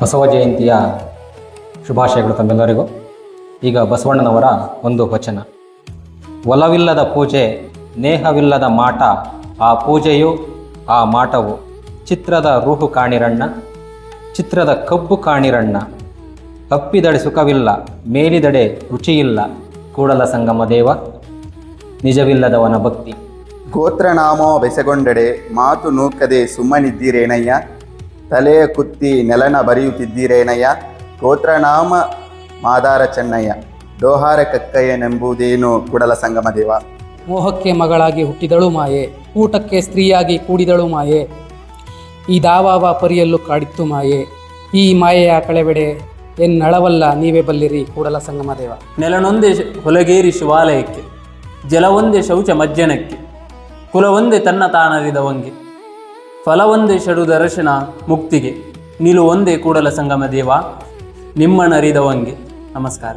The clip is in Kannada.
ಬಸವ ಜಯಂತಿಯ ಶುಭಾಶಯಗಳು ತಮ್ಮೆಲ್ಲರಿಗೂ. ಈಗ ಬಸವಣ್ಣನವರ ಒಂದು ವಚನ. ಒಲವಿಲ್ಲದ ಪೂಜೆ, ನೇಹವಿಲ್ಲದ ಮಾಟ, ಆ ಪೂಜೆಯು ಆ ಮಾಟವು. ಚಿತ್ರದ ರೂಹು ಕಾಣಿರಣ್ಣ, ಚಿತ್ರದ ಕಬ್ಬು ಕಾಣಿರಣ್ಣ. ಅಪ್ಪಿದಡೆ ಸುಖವಿಲ್ಲ, ಮೇಲಿದಡೆ ರುಚಿಯಿಲ್ಲ, ಕೂಡಲ ಸಂಗಮ ದೇವ, ನಿಜವಿಲ್ಲದವನ ಭಕ್ತಿ. ಗೋತ್ರನಾಮೋ ಬೆಸಗೊಂಡೆಡೆ, ಮಾತು ನೂಕದೆ ಸುಮ್ಮನಿದ್ದೀರೇನಯ್ಯ. ತಲೆಯ ಕುತ್ತಿ ನೆಲನ ಬರೆಯುತ್ತಿದ್ದೀರೇನಯ್ಯ. ಗೋತ್ರನಾಮ ಮಾದಾರ ಚೆನ್ನಯ್ಯ, ದೋಹಾರ ಕಕ್ಕಯ್ಯನೆಂಬುದೇನು ಕೂಡಲ ಸಂಗಮ ದೇವ. ಮೋಹಕ್ಕೆ ಮಗಳಾಗಿ ಹುಟ್ಟಿದಳು ಮಾಯೆ, ಊಟಕ್ಕೆ ಸ್ತ್ರೀಯಾಗಿ ಕೂಡಿದಳು ಮಾಯೆ. ಈ ದಾವಾವ ಪರಿಯಲ್ಲೂ ಕಾಡಿತ್ತು ಮಾಯೆ, ಈ ಮಾಯೆಯ ಕಳೆಬೆಡೆ ಎನ್ನಳವಲ್ಲ ನೀವೇ ಬಲ್ಲಿರಿ ಕೂಡಲ ಸಂಗಮ ದೇವ. ನೆಲನೊಂದೇ ಹೊಲಗೇರಿ ಶಿವಾಲಯಕ್ಕೆ, ಜಲವೊಂದೇ ಶೌಚ ಮಜ್ಜನಕ್ಕೆ, ಕುಲವೊಂದೇ ತನ್ನ ತಾನರಿದವಂಗೆ, ಫಲವೊಂದೇ ಷಡು ದರ್ಶನ ಮುಕ್ತಿಗೆ, ನಿಲುವೊಂದೇ ಕೂಡಲ ಸಂಗಮ ದೇವ, ನಿಮ್ಮನರಿದವಂಗೆ. ನಮಸ್ಕಾರ.